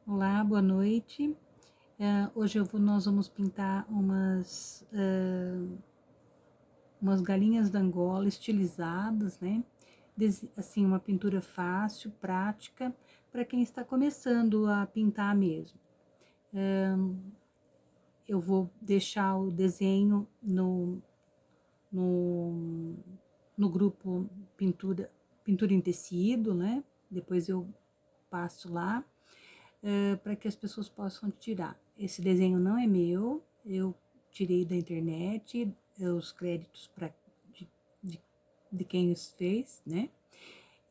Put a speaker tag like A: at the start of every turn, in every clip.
A: Olá, boa noite. Hoje nós vamos pintar umas galinhas d'Angola estilizadas, né? Assim, uma pintura fácil, prática, para quem está começando a pintar mesmo. Eu vou deixar o desenho no, no grupo Pintura em Tecido, né? Depois eu passo lá. Para que as pessoas possam tirar. Esse desenho não é meu, eu tirei da internet, os créditos de, de, de quem os fez, né?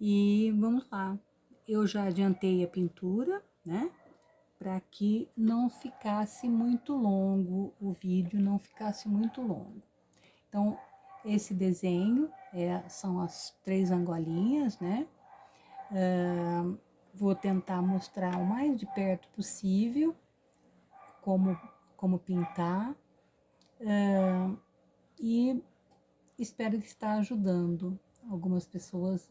A: E vamos lá. Eu já adiantei a pintura, né? Para que não ficasse muito longo, o vídeo não ficasse muito longo. Então, esse desenho são as 3 angolinhas, né? Vou tentar mostrar o mais de perto possível como pintar, e espero que está ajudando algumas pessoas,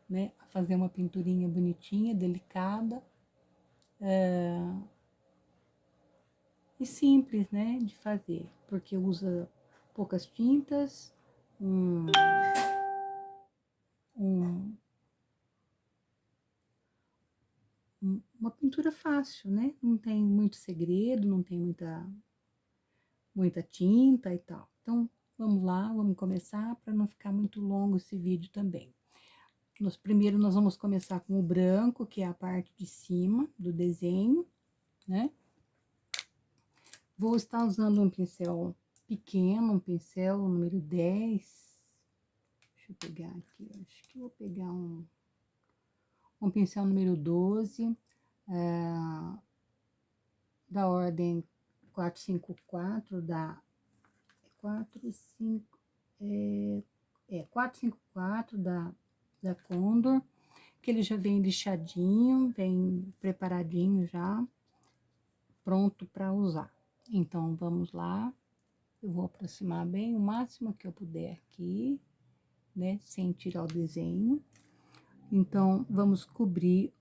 A: né, a fazer uma pinturinha bonitinha, delicada, e simples, né, de fazer, porque usa poucas tintas, um, um, uma pintura fácil, né, não tem muito segredo, não tem muita tinta e tal. Então, vamos lá, vamos começar para não ficar muito longo esse vídeo também. Primeiro nós vamos começar com o branco, que é a parte de cima do desenho, né? Vou estar usando um pincel pequeno, um pincel número 10. Deixa eu pegar aqui, acho que vou pegar um pincel número 12, da ordem 454, da 45, 454 da Condor, que ele já vem lixadinho, vem preparadinho já, pronto para usar. Então, vamos lá. Eu vou aproximar bem o máximo que eu puder aqui, né? Sem tirar o desenho. Então, vamos cobrir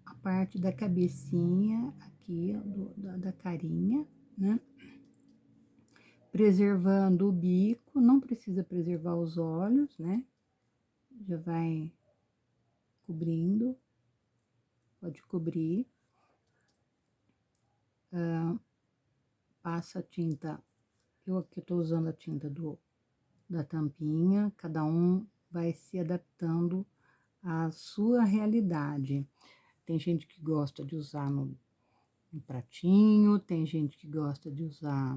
A: a parte da cabecinha aqui, ó, da carinha, né? Preservando o bico, não precisa preservar os olhos, né? Já vai cobrindo, pode cobrir. Passa a tinta, eu aqui tô usando a tinta da tampinha, cada um vai se adaptando à sua realidade. Tem gente que gosta de usar no pratinho, tem gente que gosta de usar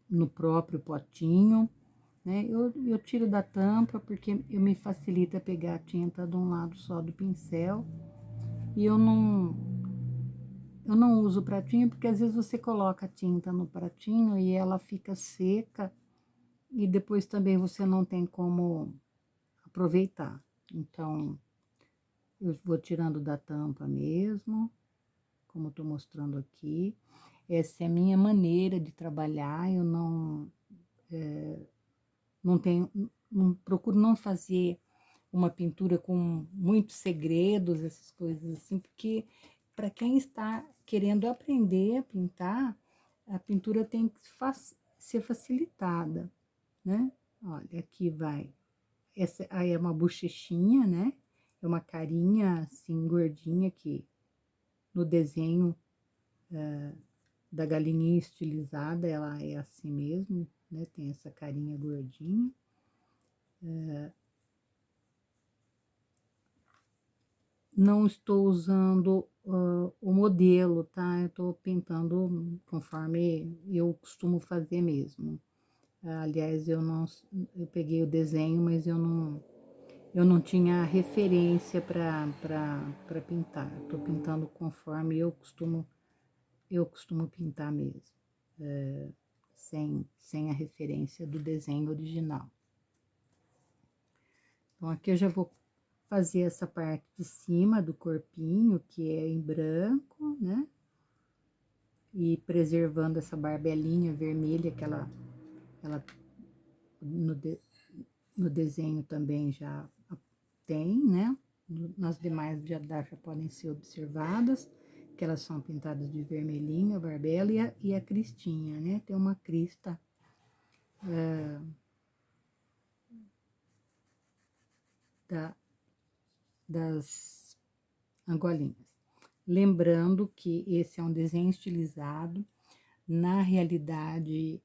A: no próprio potinho, né? Eu tiro da tampa porque me facilita pegar a tinta de um lado só do pincel, e eu não uso pratinho porque às vezes você coloca a tinta no pratinho e ela fica seca e depois também você não tem como aproveitar. Então, eu vou tirando da tampa mesmo, como estou mostrando aqui. Essa é a minha maneira de trabalhar, eu não tenho, procuro não fazer uma pintura com muitos segredos, essas coisas assim, porque para quem está querendo aprender a pintar, a pintura tem que ser facilitada, né? Olha, aqui vai, essa aí é uma bochechinha, né? É uma carinha assim, gordinha, que no desenho da galinha estilizada, ela é assim mesmo, né? Tem essa carinha gordinha. Não estou usando o modelo, tá? Eu estou pintando conforme eu costumo fazer mesmo. Aliás, eu peguei o desenho, mas eu não tinha referência para pintar. Estou pintando conforme eu costumo pintar mesmo, sem a referência do desenho original. Então, aqui eu já vou fazer essa parte de cima do corpinho, que é em branco, né? E preservando essa barbelinha vermelha que ela no desenho também já tem, né? nas demais já podem ser observadas, que elas são pintadas de vermelhinho, a barbela e a cristinha, né? Tem uma crista das angolinhas. Lembrando que esse é um desenho estilizado. Na realidade,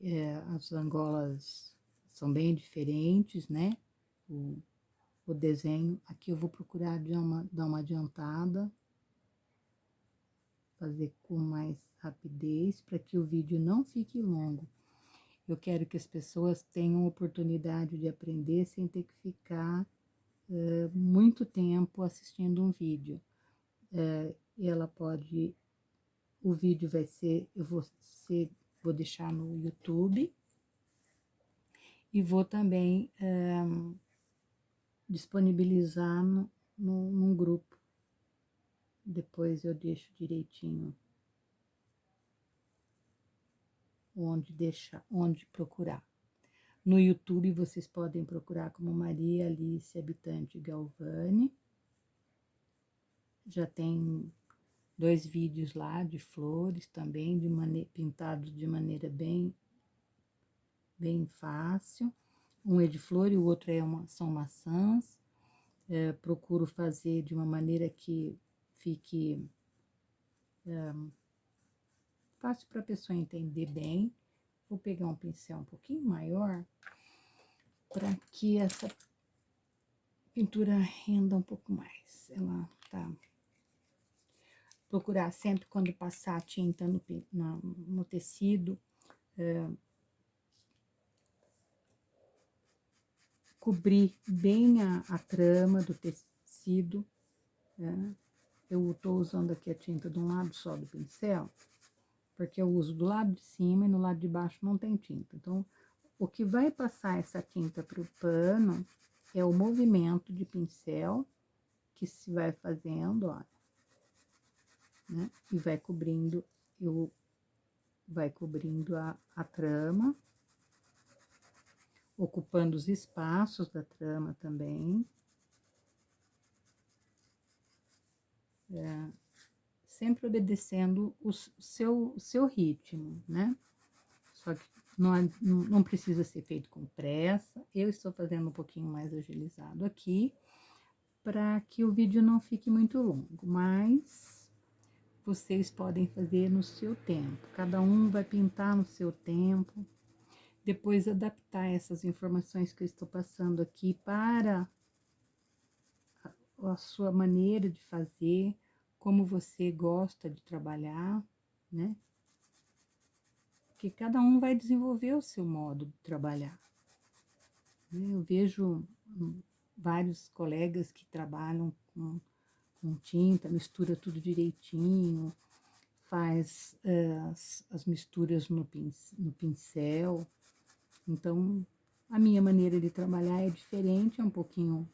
A: as angolas são bem diferentes, né? O desenho, aqui eu vou procurar dar uma adiantada, fazer com mais rapidez, para que o vídeo não fique longo. Eu quero que as pessoas tenham oportunidade de aprender sem ter que ficar muito tempo assistindo um vídeo. Ela pode, o vídeo vai ser, vou deixar no YouTube e vou também disponibilizar num grupo. Depois eu deixo direitinho onde procurar. No YouTube vocês podem procurar como Maria Alice Habitante Galvani. Já tem 2 vídeos lá de flores também, pintados de maneira bem fácil. Um é de flor e o outro são maçãs. Procuro fazer de uma maneira que fique fácil para a pessoa entender bem. Vou pegar um pincel um pouquinho maior para que essa pintura renda um pouco mais. Ela tá. Procurar sempre quando passar a tinta no tecido, cobrir bem a trama do tecido. Eu estou usando aqui a tinta de um lado só do pincel, porque eu uso do lado de cima e no lado de baixo não tem tinta. Então, o que vai passar essa tinta para o pano é o movimento de pincel que se vai fazendo, ó, né? E vai cobrindo, a trama, ocupando os espaços da trama também. Sempre obedecendo o seu ritmo, né? Só que não precisa ser feito com pressa. Eu estou fazendo um pouquinho mais agilizado aqui, para que o vídeo não fique muito longo, mas vocês podem fazer no seu tempo. Cada um vai pintar no seu tempo. Depois adaptar essas informações que eu estou passando aqui para a sua maneira de fazer, como você gosta de trabalhar, né? Porque cada um vai desenvolver o seu modo de trabalhar. Eu vejo vários colegas que trabalham com tinta, mistura tudo direitinho, faz as misturas no pincel. Então, a minha maneira de trabalhar é diferente, é um pouquinho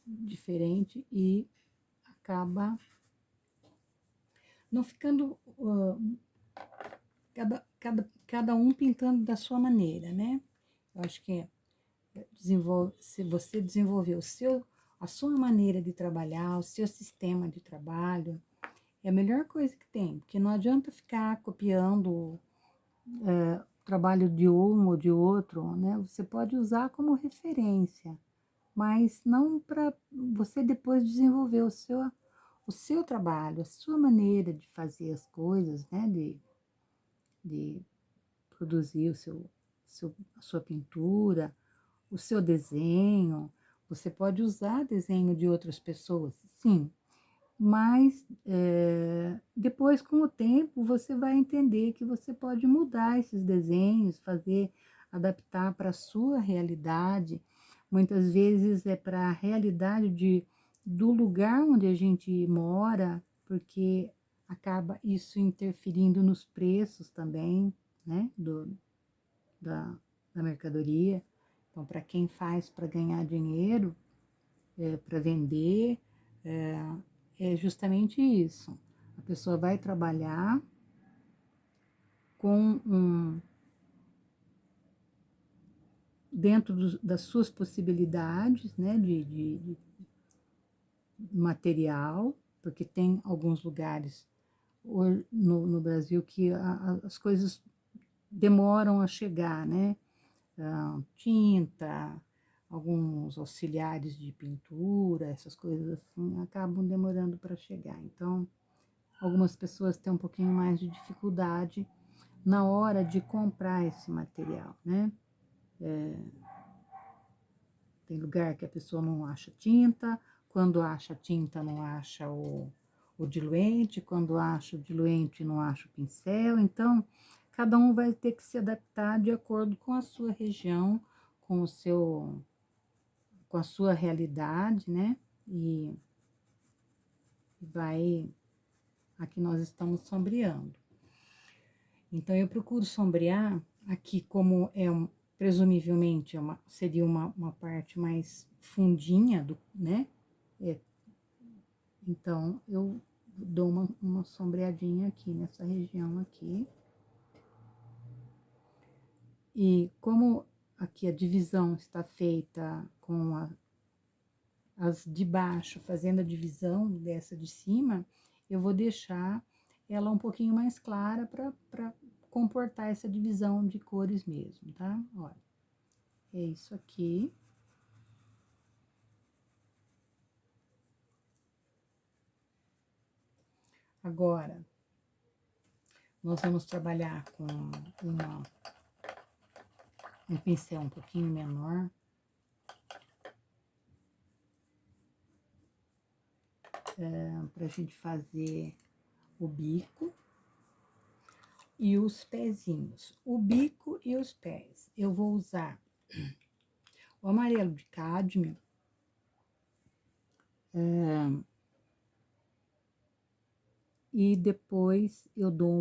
A: diferente e acaba não ficando cada um pintando da sua maneira, né? Eu acho que se você desenvolver a sua maneira de trabalhar, o seu sistema de trabalho, é a melhor coisa que tem, porque não adianta ficar copiando o trabalho de um ou de outro, né? Você pode usar como referência, mas não para você depois desenvolver o seu trabalho, a sua maneira de fazer as coisas, né? De produzir a sua pintura, o seu desenho. Você pode usar desenho de outras pessoas, sim, mas depois, com o tempo, você vai entender que você pode mudar esses desenhos, adaptar para a sua realidade. Muitas vezes é para a realidade do lugar onde a gente mora, porque acaba isso interferindo nos preços também, né, da mercadoria. Então, para quem faz para ganhar dinheiro, para vender, é justamente isso. A pessoa vai trabalhar dentro das suas possibilidades, né, de material, porque tem alguns lugares no Brasil que as coisas demoram a chegar, né? Tinta, alguns auxiliares de pintura, essas coisas assim, acabam demorando para chegar. Então, algumas pessoas têm um pouquinho mais de dificuldade na hora de comprar esse material, né? Tem lugar que a pessoa não acha tinta, quando acha tinta não acha o diluente, quando acha o diluente não acha o pincel, então cada um vai ter que se adaptar de acordo com a sua região, com o seu, com a sua realidade, né? E vai, aqui nós estamos sombreando. Então eu procuro sombrear aqui como presumivelmente seria uma parte mais fundinha, né? Então, eu dou uma sombreadinha aqui nessa região aqui. E como aqui a divisão está feita com as de baixo, fazendo a divisão dessa de cima, eu vou deixar ela um pouquinho mais clara para comportar essa divisão de cores mesmo, tá? Olha, é isso aqui. Agora, nós vamos trabalhar com um pincel um pouquinho menor. Para a gente fazer o bico e os pezinhos. O bico e os pés. Eu vou usar o amarelo de cádmio. E depois eu dou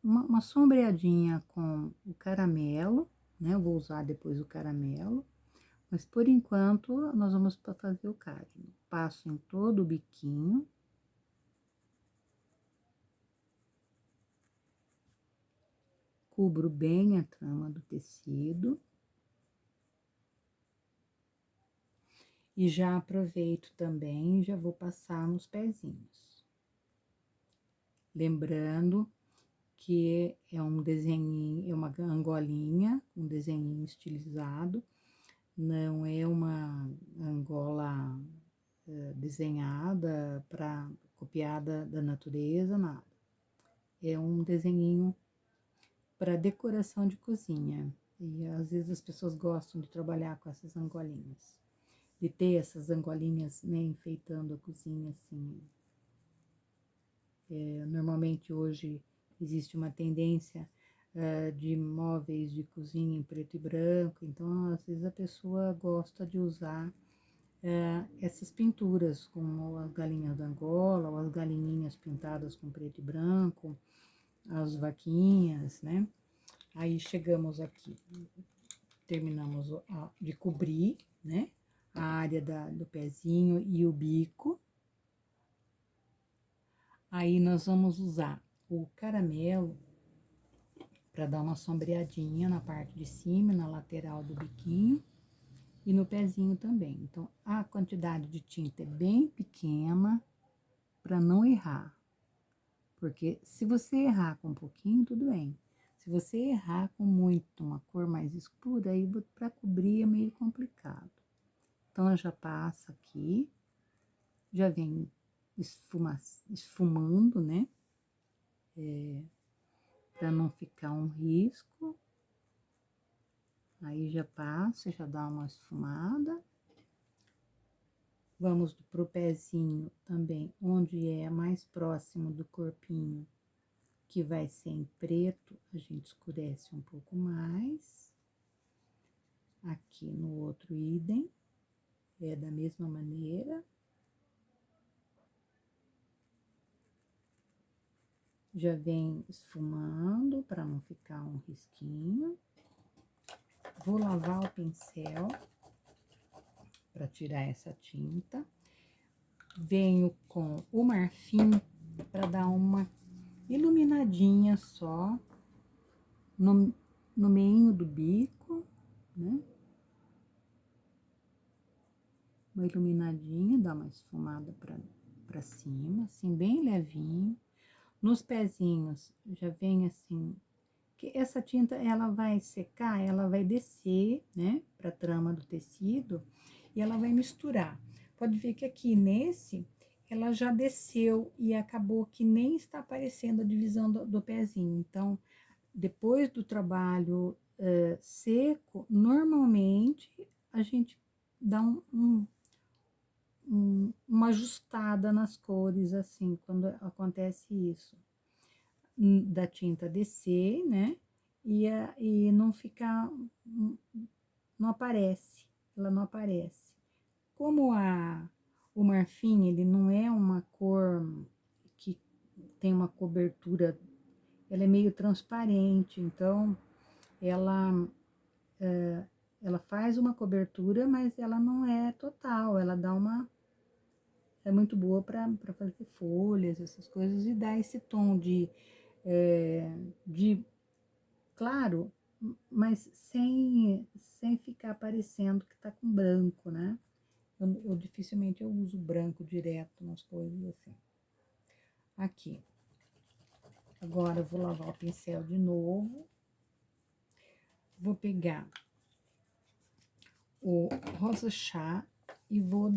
A: uma sombreadinha com o caramelo, né? Eu vou usar depois o caramelo. Mas por enquanto, nós vamos fazer o cádmio. Passo em todo o biquinho. Cubro bem a trama do tecido. E já aproveito também, já vou passar nos pezinhos. Lembrando que é um desenho, é uma angolinha, um desenho estilizado, não é uma angola desenhada copiada da natureza, nada. É um desenhinho para decoração de cozinha. E às vezes as pessoas gostam de trabalhar com essas angolinhas. De ter essas angolinhas, né, enfeitando a cozinha, assim. Normalmente hoje existe uma tendência de móveis de cozinha em preto e branco, então às vezes a pessoa gosta de usar essas pinturas, como as galinhas da Angola, ou as galinhinhas pintadas com preto e branco, as vaquinhas, né? Aí chegamos aqui, terminamos de cobrir, né? A área do pezinho e o bico. Aí nós vamos usar o caramelo para dar uma sombreadinha na parte de cima, na lateral do biquinho e no pezinho também. Então, a quantidade de tinta é bem pequena para não errar. Porque se você errar com um pouquinho, tudo bem. Se você errar com muito, uma cor mais escura, aí para cobrir é meio complicado. Então, eu já passo aqui, já vem esfumando, né? Para não ficar um risco. Aí já passo, já dá uma esfumada. Vamos pro pezinho também, onde é mais próximo do corpinho, que vai ser em preto, a gente escurece um pouco mais. Aqui no outro idem, é da mesma maneira. Já vem esfumando para não ficar um risquinho. Vou lavar o pincel para tirar essa tinta. Venho com o marfim para dar uma iluminadinha só no meio do bico, né? uma iluminadinha, dá uma esfumada pra cima, assim, bem levinho. Nos pezinhos, já vem assim, que essa tinta, ela vai secar, ela vai descer, né, pra trama do tecido, e ela vai misturar. Pode ver que aqui nesse, ela já desceu e acabou que nem está aparecendo a divisão do pezinho. Então, depois do trabalho seco, normalmente a gente dá uma ajustada nas cores, assim, quando acontece isso. Da tinta descer, né? E não ficar, não aparece, ela não aparece. Como o marfim, ele não é uma cor que tem uma cobertura, ela é meio transparente, então ela, ela faz uma cobertura, mas ela não é total, ela dá uma, é muito boa para fazer folhas, essas coisas, e dá esse tom de claro, mas sem ficar parecendo que tá com branco, né? Eu dificilmente eu uso branco direto nas coisas assim. Aqui. Agora eu vou lavar o pincel de novo. Vou pegar o rosa chá e vou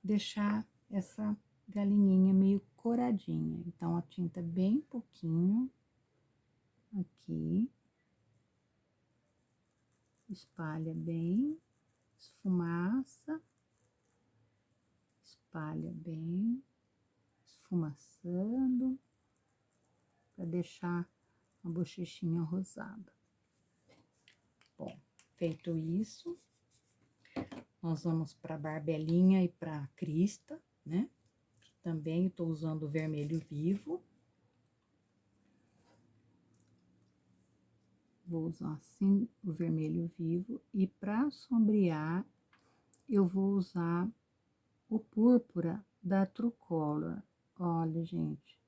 A: deixar essa galinhinha meio coradinha. Então, a tinta bem pouquinho aqui. Espalha bem, esfumaça, espalha bem, esfumaçando, para deixar a bochechinha rosada. Bom, feito isso, nós vamos para a barbelinha e para a crista, né? Também estou usando o vermelho vivo. Vou usar assim o vermelho vivo, e para sombrear eu vou usar o púrpura da True Color. Olha, gente,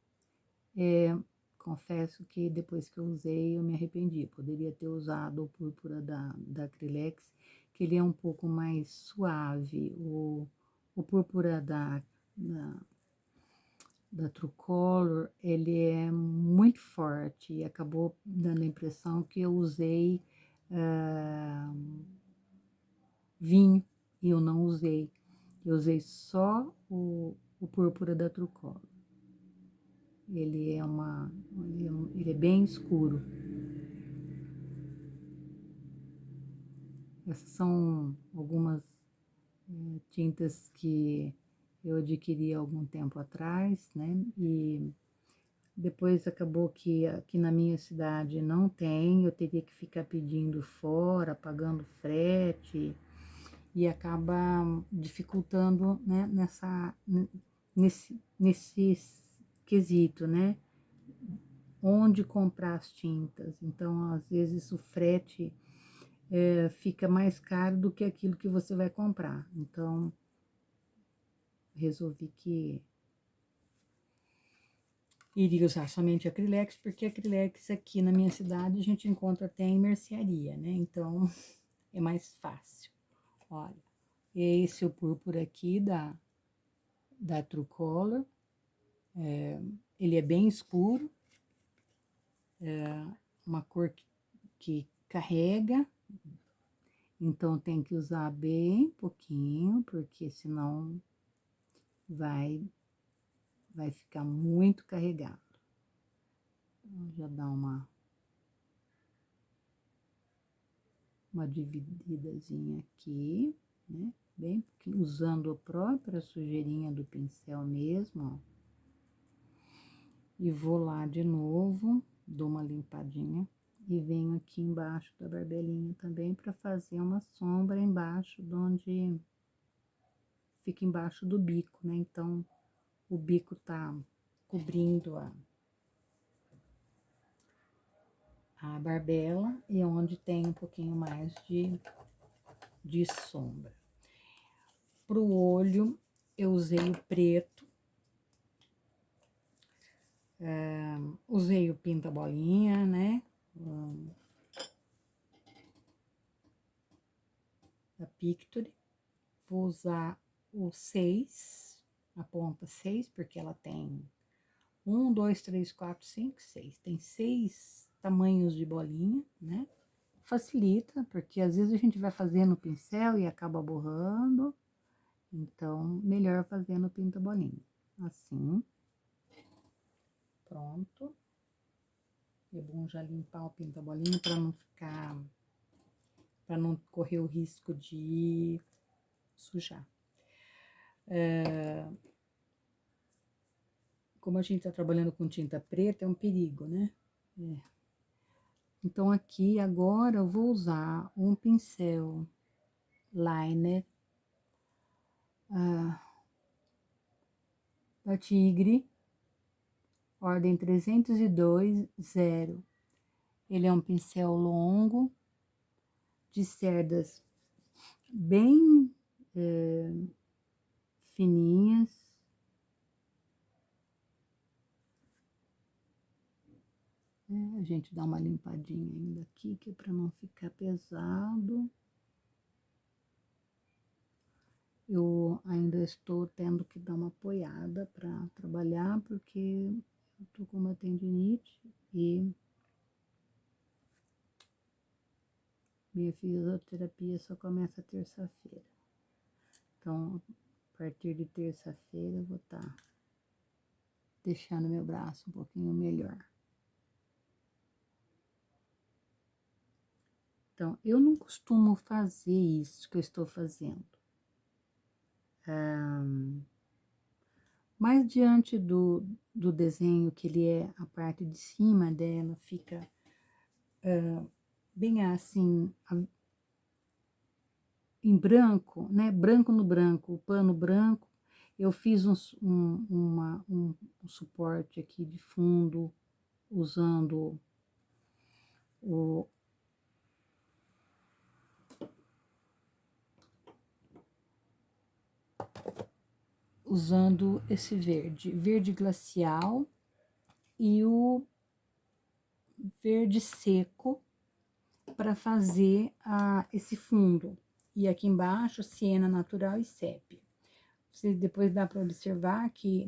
A: confesso que depois que eu usei eu me arrependi. Poderia ter usado o púrpura da Acrylex, que ele é um pouco mais suave. O púrpura da True Color, ele é muito forte e acabou dando a impressão que eu usei vinho, e eu não usei. Eu usei só o púrpura da True Color. Ele é bem escuro. Essas são algumas tintas que eu adquiri há algum tempo atrás, né? E depois acabou que aqui na minha cidade não tem, eu teria que ficar pedindo fora, pagando frete, e acaba dificultando, né, nesse quesito, né? Onde comprar as tintas. Então, às vezes, o frete fica mais caro do que aquilo que você vai comprar. Então, resolvi que iria usar somente Acrylex, porque Acrylex aqui na minha cidade a gente encontra até em mercearia, né? Então, é mais fácil. Olha, esse é o púrpura aqui da True Color. Ele é bem escuro, uma cor que carrega, então tem que usar bem pouquinho, porque senão vai ficar muito carregado. Então, já dá uma divididazinha aqui, né? Bem pouquinho, usando a própria sujeirinha do pincel mesmo, ó. E vou lá de novo, dou uma limpadinha e venho aqui embaixo da barbelinha também para fazer uma sombra embaixo, de onde fica embaixo do bico, né? Então, o bico tá cobrindo a barbela, e onde tem um pouquinho mais de sombra. Pro olho, eu usei o preto, usei o pinta-bolinha, né? Da Picture, vou usar o 6, a ponta 6, porque ela tem 1, 2, 3, 4, 5, 6. Tem 6 tamanhos de bolinha, né? Facilita, porque às vezes a gente vai fazer no pincel e acaba borrando. Então, melhor fazer no pinta-bolinha. Assim. Pronto. É bom já limpar o pinta-bolinha para não ficar... para não correr o risco de sujar. Como a gente tá trabalhando com tinta preta, é um perigo, né? Então, aqui, agora, eu vou usar um pincel liner da Tigre, ordem 302, 0. Ele é um pincel longo, de cerdas bem fininhas. A gente dá uma limpadinha ainda aqui, que é para não ficar pesado. Eu ainda estou tendo que dar uma apoiada para trabalhar, porque eu tô com uma tendinite e minha fisioterapia só começa terça-feira. Então, a partir de terça-feira, eu vou estar deixando meu braço um pouquinho melhor. Então, eu não costumo fazer isso que eu estou fazendo. Mas diante do desenho, que ele é a parte de cima dela, fica bem assim, em branco, né? Branco no branco, o pano branco. Eu fiz um suporte aqui de fundo, usando o... usando esse verde glacial e o verde seco para fazer esse fundo. E aqui embaixo, siena natural e sépia. Você depois dá para observar que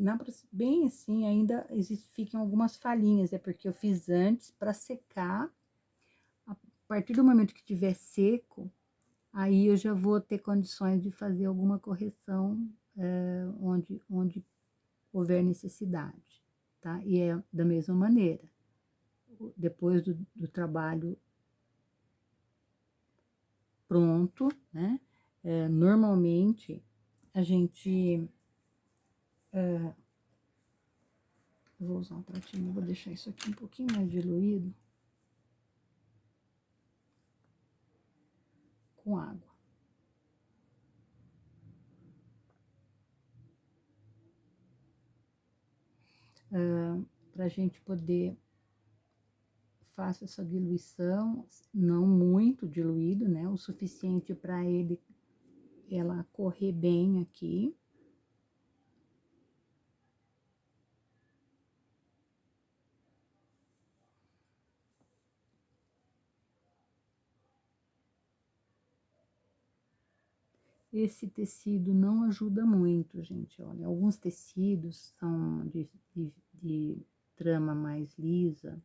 A: bem assim ainda ficam algumas falhinhas, é porque eu fiz antes para secar. A partir do momento que tiver seco, aí eu já vou ter condições de fazer alguma correção onde houver necessidade, tá? E é da mesma maneira, depois do trabalho pronto, né? Normalmente, a gente... eu vou usar um pratinho, vou deixar isso aqui um pouquinho mais diluído, com água. Para a gente poder fazer essa diluição, não muito diluído, né? O suficiente para ela correr bem aqui. Esse tecido não ajuda muito, gente, olha, alguns tecidos são de trama mais lisa.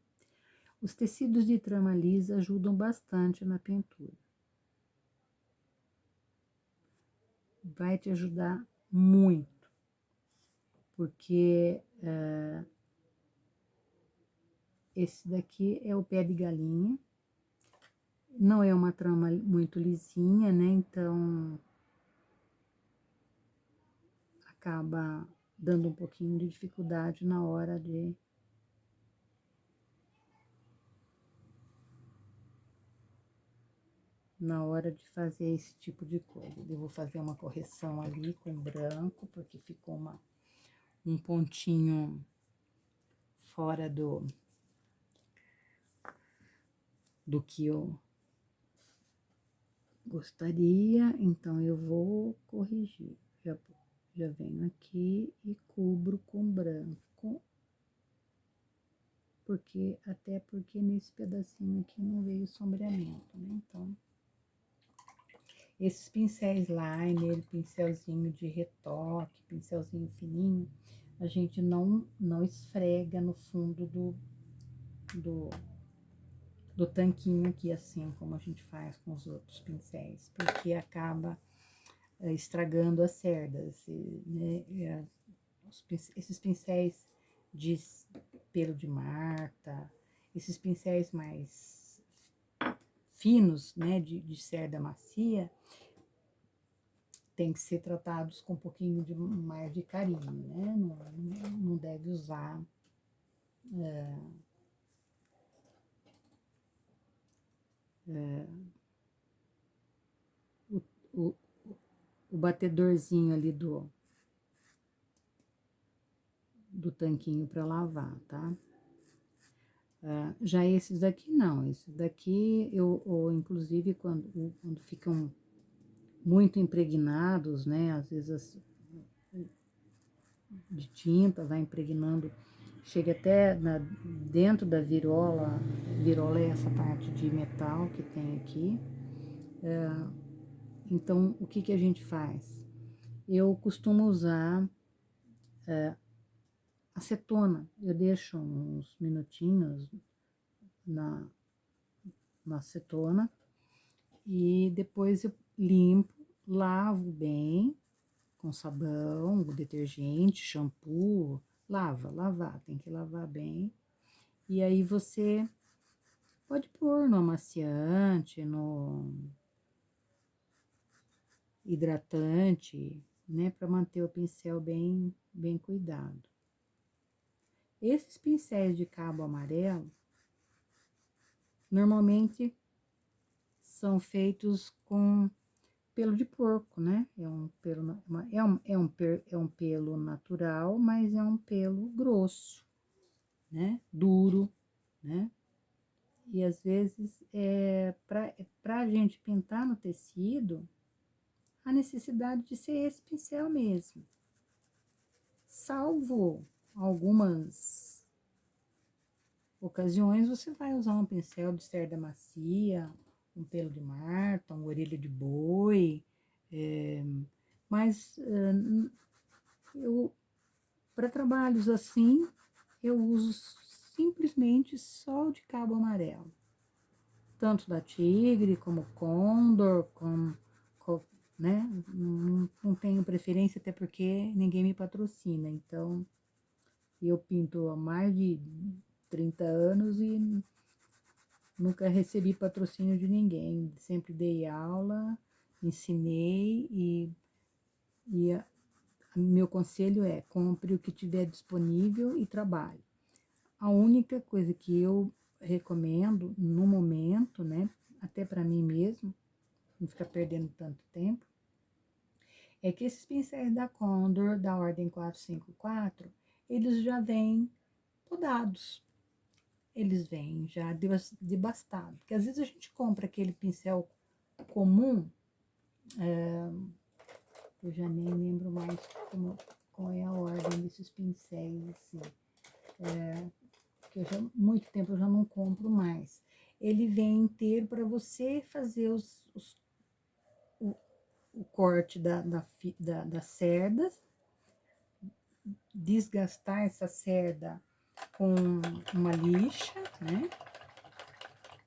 A: Os tecidos de trama lisa ajudam bastante na pintura. Vai te ajudar muito, porque esse daqui é o pé de galinha. Não é uma trama muito lisinha, né? Então, acaba dando um pouquinho de dificuldade na hora de... fazer esse tipo de coisa. Eu vou fazer uma correção ali com branco, porque ficou um pontinho fora do que eu gostaria, então eu vou corrigir. Já venho aqui e cubro com branco, até porque nesse pedacinho aqui não veio sombreamento, né? Então, Esses pincéis liner, pincelzinho de retoque, pincelzinho fininho, a gente não esfrega no fundo do, do tanquinho aqui, assim como a gente faz com os outros pincéis, porque acaba estragando as cerdas, né? Esses pincéis de pelo de Marta, esses pincéis mais finos, né, de cerda macia, tem que ser tratados com um pouquinho mais de carinho, né? Não deve usar o, o, o batedorzinho ali do tanquinho para lavar, tá? Já esses daqui não, esses daqui ou inclusive quando ficam muito impregnados, né? Às vezes de tinta vai impregnando, chega até dentro da virola. Virola é essa parte de metal que tem aqui. Então, o que que a gente faz? Eu costumo usar acetona. Eu deixo uns minutinhos na, na acetona e depois eu limpo, lavo bem com sabão, detergente, shampoo, lavar, tem que lavar bem. E aí você pode pôr no amaciante, no hidratante, né, para manter o pincel bem cuidado. Esses pincéis de cabo amarelo, normalmente são feitos com pelo de porco, né? É um pelo, é um pelo natural, mas é um pelo grosso, né? Duro, né? E às vezes, para a gente pintar no tecido, a necessidade de ser esse pincel mesmo. Salvo algumas ocasiões, você vai usar um pincel de cerda macia, um pelo de Marta, uma orelha de boi, mas para trabalhos assim, eu uso simplesmente só o de cabo amarelo. Tanto da Tigre, como Condor, né? Não tenho preferência, até porque ninguém me patrocina. Então, eu pinto há mais de 30 anos e nunca recebi patrocínio de ninguém. Sempre dei aula, ensinei e meu conselho é: compre o que tiver disponível e trabalhe. A única coisa que eu recomendo no momento, né, até para mim mesmo, não ficar perdendo tanto tempo, é que esses pincéis da Condor, da ordem 454, eles já vêm podados. Eles vêm já debastados. Porque às vezes a gente compra aquele pincel comum, eu já nem lembro mais qual é a ordem desses pincéis, assim. Que muito tempo eu já não compro mais. Ele vem inteiro para você fazer o corte das cerdas, desgastar essa cerda com uma lixa, né?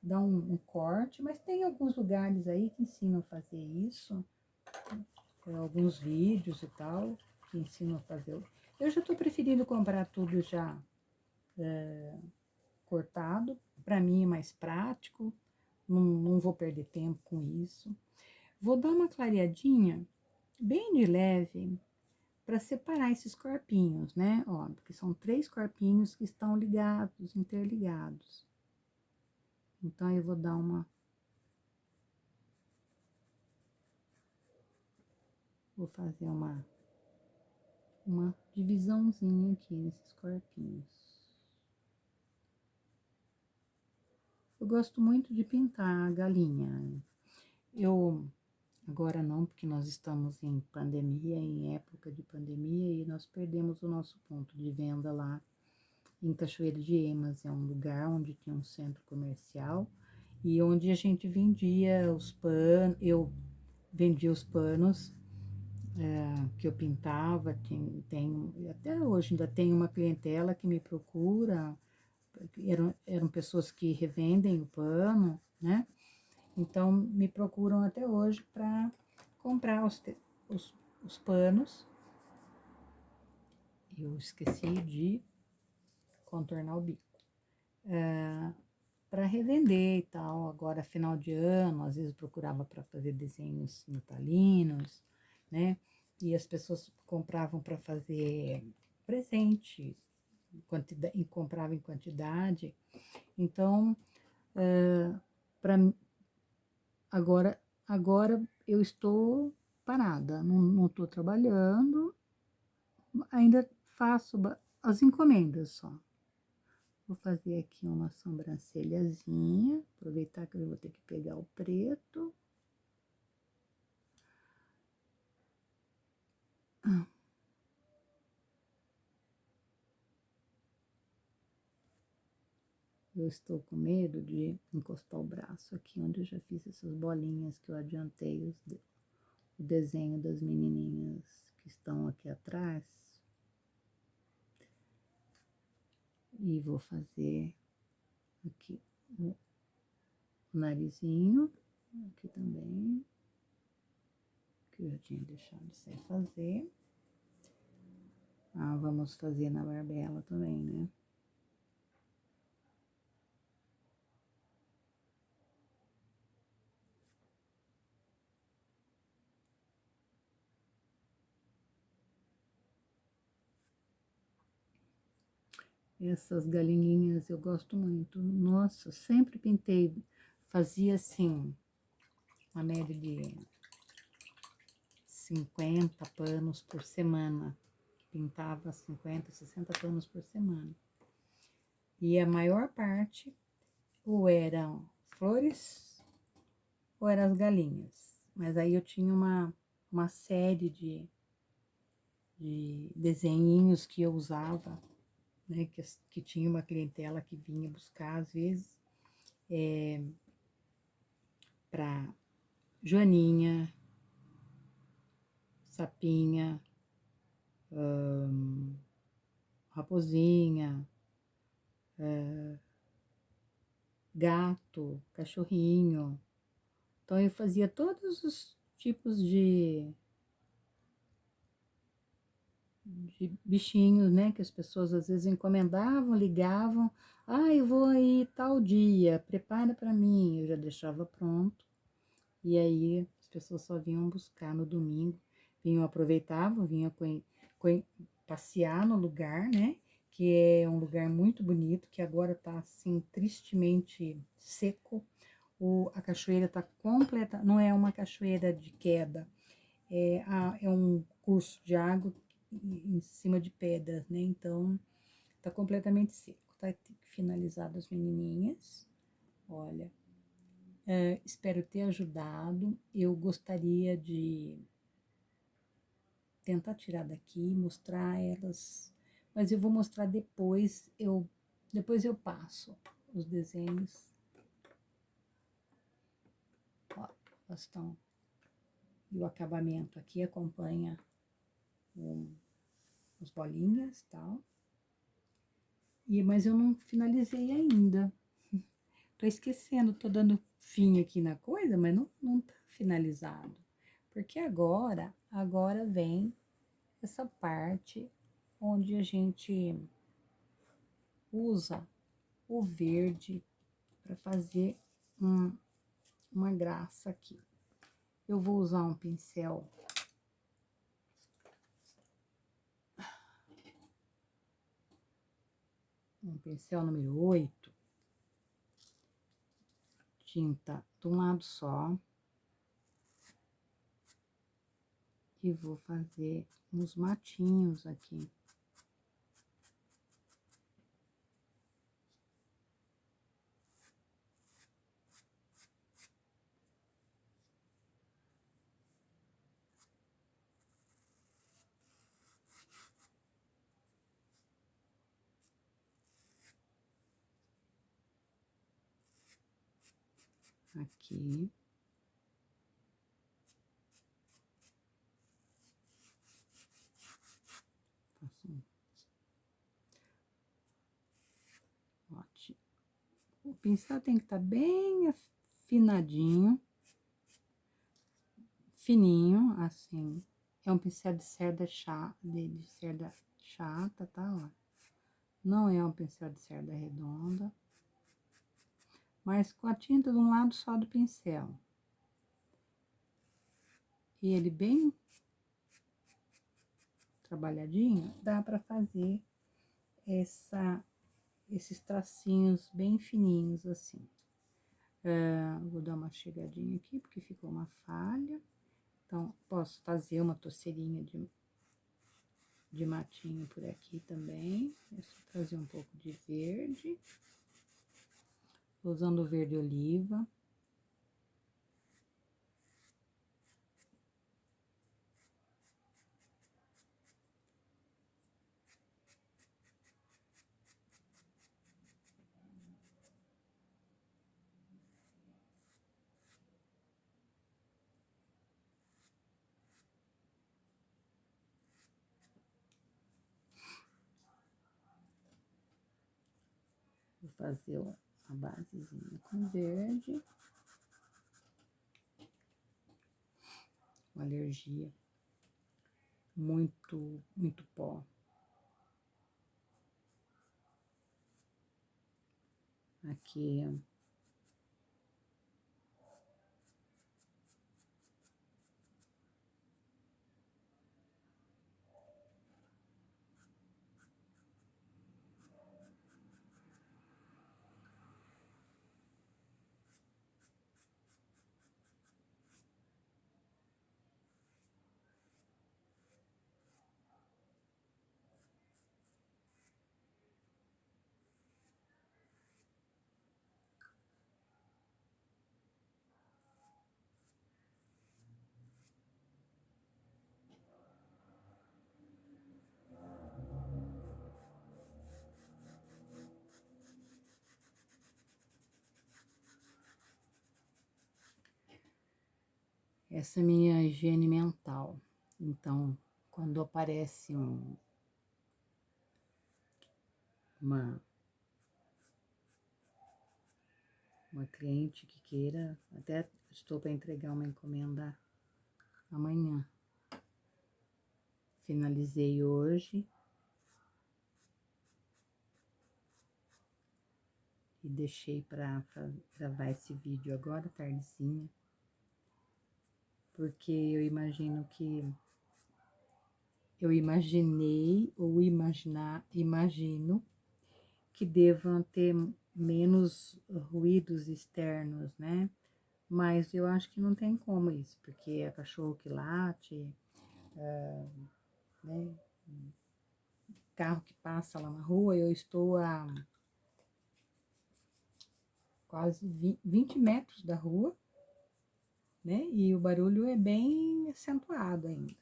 A: Dar um corte, mas tem alguns lugares aí que ensinam a fazer isso, alguns vídeos e tal, que ensinam a fazer. Eu já tô preferindo comprar tudo já cortado, para mim é mais prático, não vou perder tempo com isso. Vou dar uma clareadinha bem de leve para separar esses corpinhos, né? Ó, porque são 3 corpinhos que estão ligados, interligados. Então, eu vou dar vou fazer uma divisãozinha aqui nesses corpinhos. Eu gosto muito de pintar a galinha. Agora não, porque nós estamos em pandemia, em época de pandemia, e nós perdemos o nosso ponto de venda lá em Cachoeira de Emas. É um lugar onde tinha um centro comercial e onde a gente vendia os panos. Eu vendia os panos que eu pintava, tem, até hoje ainda tem uma clientela que me procura, eram pessoas que revendem o pano, né? Então me procuram até hoje para comprar os panos. Eu esqueci de contornar o bico. Para revender e tal, agora final de ano, às vezes procurava para fazer desenhos natalinos, né? E as pessoas compravam para fazer presente, e compravam em quantidade. Então, para agora eu estou parada, não estou trabalhando, ainda faço as encomendas só. Vou fazer aqui uma sobrancelhazinha, aproveitar que eu vou ter que pegar o preto. Eu estou com medo de encostar o braço aqui, onde eu já fiz essas bolinhas que eu adiantei o desenho das menininhas que estão aqui atrás. E vou fazer aqui o narizinho, aqui também, que eu já tinha deixado sem fazer. Vamos fazer na barbela também, né? Essas galinhinhas eu gosto muito. Nossa, sempre pintei, fazia assim, uma média de 50 panos por semana. Pintava 50, 60 panos por semana. E a maior parte ou eram flores ou eram as galinhas. Mas aí eu tinha uma série de desenhinhos que eu usava, né? Que tinha uma clientela que vinha buscar, às vezes, para Joaninha, Sapinha, Raposinha, gato, cachorrinho. Então eu fazia todos os tipos de bichinhos, né? Que as pessoas às vezes encomendavam, ligavam. Eu vou aí tal dia, prepara para mim. Eu já deixava pronto. E aí as pessoas só vinham buscar no domingo, vinham aproveitavam, vinham passear no lugar, né? Que é um lugar muito bonito, que agora tá assim tristemente seco. A cachoeira tá completa, não é uma cachoeira de queda, é um curso de água em cima de pedras, né? Então tá completamente seco. Tá finalizado as menininhas. Olha, espero ter ajudado. Eu gostaria de tentar tirar daqui, mostrar elas, mas eu vou mostrar depois eu passo os desenhos. Ó, elas estão, e o acabamento aqui acompanha as bolinhas, tal. Mas eu não finalizei ainda. Tô esquecendo, tô dando fim aqui na coisa, mas não tá finalizado. Porque agora vem essa parte onde a gente usa o verde para fazer uma graça aqui. Eu vou usar um pincel número 8, tinta de um lado só, e vou fazer uns matinhos aqui. Aqui. Ótimo. O pincel tem que estar bem afinadinho, fininho, assim. É um pincel de cerda chata, de cerda chata, tá? Ó. Não é um pincel de cerda redonda, mas com a tinta de um lado só do pincel. E ele bem trabalhadinho, dá para fazer esses tracinhos bem fininhos assim. Vou dar uma chegadinha aqui, porque ficou uma falha. Então, posso fazer uma torceirinha de matinho por aqui também. É só trazer um pouco de verde. Usando o verde oliva. Vou fazer a basezinha com verde. Uma alergia. Muito pó. Aqui, essa é a minha higiene mental. Então, quando aparece uma cliente que queira, até estou para entregar uma encomenda amanhã. Finalizei hoje. E deixei para gravar esse vídeo agora, tardezinha. Porque eu imagino que... Eu imaginei ou imagino que devam ter menos ruídos externos, né? Mas eu acho que não tem como isso, porque é cachorro que late, né? Carro que passa lá na rua, eu estou a quase 20 metros da rua, né? E o barulho é bem acentuado ainda.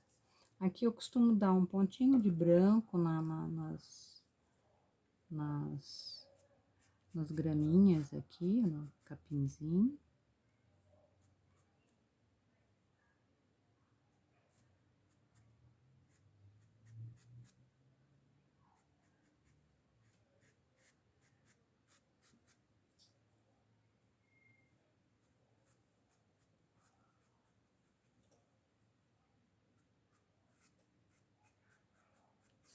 A: Aqui eu costumo dar um pontinho de branco nas graminhas aqui, no capinzinho.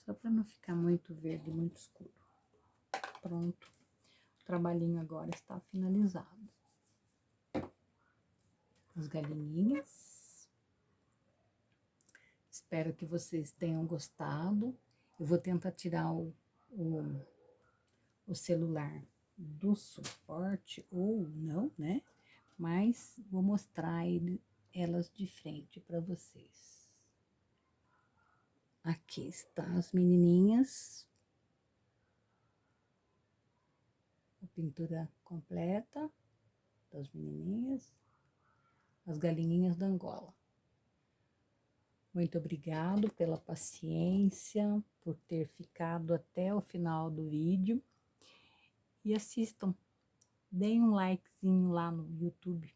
A: Só para não ficar muito verde, muito escuro. Pronto. O trabalhinho agora está finalizado. As galinhinhas. Espero que vocês tenham gostado. Eu vou tentar tirar o celular do suporte ou não, né? Mas vou mostrar elas de frente para vocês. Aqui estão as menininhas. A pintura completa das menininhas. As galinhinhas da Angola. Muito obrigado pela paciência, por ter ficado até o final do vídeo. E assistam, deem um likezinho lá no YouTube.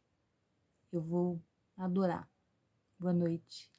A: Eu vou adorar. Boa noite.